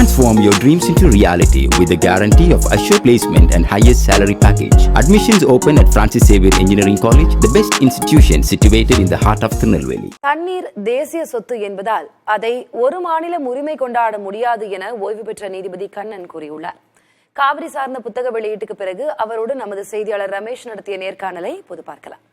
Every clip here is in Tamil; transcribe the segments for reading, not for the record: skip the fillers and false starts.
Transform your dreams into reality with the guarantee of assured placement and highest salary package. Admissions open at Francis Xavier Engineering College, the best institution situated in the heart of Tirunelveli. தண்ணீர் தேசிய சொத்து என்பதால் அதை ஒரு மாநிலம் உரிமை கொண்டாட முடியாது என ஓய்வு பெற்ற நீதிபதி கண்ணன் கூறியுள்ளார். காவிரி சார்ந்த புத்தக வெளியீட்டுக்கு பிறகு அவரோடு நமது செய்தியாளர் ரமேஷ் நடத்திய நேர்காணலை பொது பார்க்கலாம்.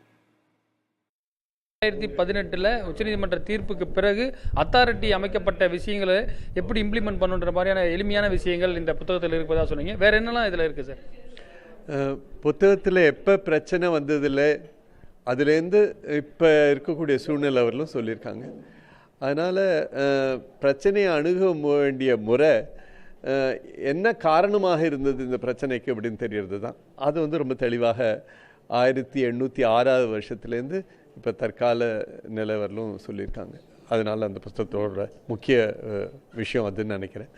2018 உச்சநீதிமன்ற தீர்ப்புக்கு பிறகு அத்தாரிட்டி அமைக்கப்பட்ட விஷயங்களை எப்படி இம்ப்ளிமெண்ட் பண்ணுன்ற மாதிரியான எளிமையான விஷயங்கள் இந்த புத்தகத்தில் இருப்பதா சொன்னீங்க. வேற என்னெல்லாம் இதில் இருக்கு சார்? புத்தகத்தில் எப்போ பிரச்சனை வந்ததில்லை, அதுலேருந்து இப்போ இருக்கக்கூடிய சூழ்நிலை அவர்களும் சொல்லியிருக்காங்க. அதனால் பிரச்சனையை அணுக வேண்டிய முறை என்ன காரணமாக இருந்தது இந்த பிரச்சனைக்கு அப்படின்னு தெரியறது தான். அது ரொம்ப தெளிவாக 1806 வருஷத்துலேருந்து இப்போ தற்கால நிலவரலும் சொல்லியிருக்காங்க. அதனால் அந்த புத்தகத்தோட முக்கிய விஷயம் அதுன்னு நினைக்கிறேன்.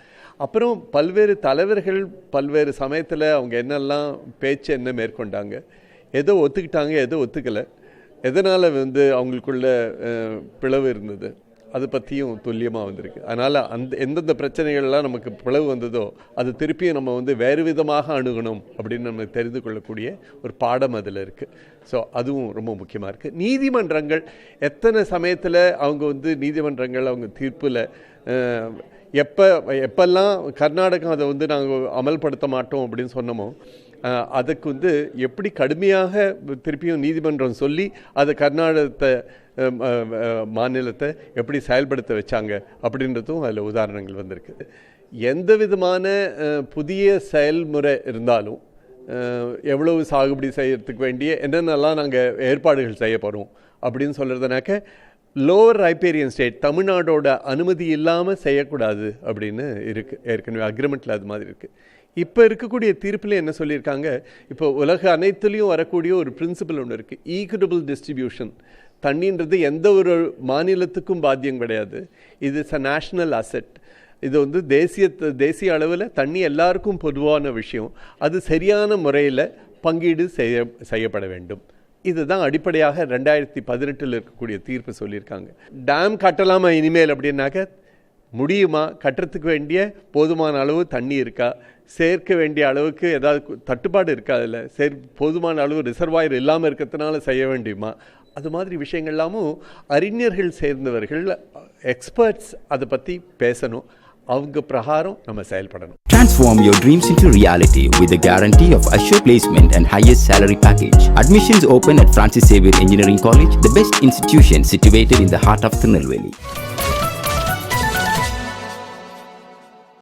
அப்புறம் பல்வேறு தலைவர்கள் பல்வேறு சமயத்தில் அவங்க என்னெல்லாம் பேச்சு என்ன மேற்கொண்டாங்க, எதோ ஒத்துக்கிட்டாங்க எதோ ஒத்துக்கலை, எதனால் அவங்களுக்குள்ள பிளவு இருந்தது, அதை பற்றியும் துல்லியமாக வந்திருக்கு. அதனால் எந்தெந்த பிரச்சனைகள்லாம் நமக்கு பிளவு வந்ததோ அது திருப்பியும் நம்ம வேறு விதமாக அணுகணும் அப்படின்னு நம்ம தெரிந்து கொள்ளக்கூடிய ஒரு பாடம் அதில் இருக்குது. ஸோ அதுவும் ரொம்ப முக்கியமாக இருக்குது. நீதிமன்றங்கள் எத்தனை சமயத்தில் அவங்க நீதிமன்றங்கள் அவங்க தீர்ப்பில் எப்பெல்லாம் கர்நாடகம் அதை நாங்கள் அமல்படுத்த மாட்டோம் அப்படின்னு சொன்னோமோ அதுக்கு எப்படி கடுமையாக திருப்பியும் நீதிமன்றம் சொல்லி அதை கர்நாடகத்தை மாநிலத்தை எப்படி செயல்படுத்த வச்சாங்க அப்படின்றதும் அதில் உதாரணங்கள் வந்திருக்கு. எந்த விதமான புதிய செயல்முறை இருந்தாலும் எவ்வளவு சாகுபடி செய்யறதுக்கு வேண்டிய என்னென்னலாம் நாங்கள் ஏற்பாடுகள் செய்ய போகிறோம் அப்படின்னு சொல்கிறதுனாக்க லோவர் ரைப்பேரியன் ஸ்டேட் தமிழ்நாடோட அனுமதி இல்லாமல் செய்யக்கூடாது அப்படின்னு இருக்குது. ஏற்கனவே அக்ரிமெண்ட்டில் அது மாதிரி இருக்குது. இப்போ இருக்கக்கூடிய தீர்ப்பில் என்ன சொல்லியிருக்காங்க, இப்போ உலக அனைத்துலேயும் வரக்கூடிய ஒரு பிரின்சிபல் ஒன்று இருக்குது, ஈக்குவபிள் டிஸ்ட்ரிபியூஷன். தண்ணின்றது எந்த ஒரு மாநிலத்துக்கும் பாத்தியம் கிடையாது. இது இஸ் அ நேஷ்னல் அசெட். இது தேசிய அளவில் தண்ணி எல்லாருக்கும் பொதுவான விஷயம். அது சரியான முறையில் பங்கீடு செய்யப்பட வேண்டும். இதுதான் அடிப்படையாக 2018 இருக்கக்கூடிய தீர்ப்பு சொல்லியிருக்காங்க. டேம் கட்டலாமா இனிமேல் அப்படின்னாக்க முடியுமா, கட்டுறதுக்கு வேண்டிய போதுமான அளவு தண்ணி இருக்கா, சேர்க்க வேண்டிய அளவுக்கு ஏதாவது தட்டுப்பாடு இருக்கா, அதில் போதுமான அளவு ரிசர்வாயர் இல்லாமல் இருக்கிறதுனால செய்ய வேண்டியுமா, அது மாதிரி விஷயங்கள்லாமும் அறிஞர்கள் சேர்ந்தவர்கள் எக்ஸ்பர்ட்ஸ் அதை பற்றி பேசணும். அவங்க பிரகாரம் நம்ம செயல்படணும். Transform your dreams into reality with the guarantee of assured placement and highest salary package. Admissions open at Francis Xavier Engineering College, the best institution situated in the heart of Tirunelveli.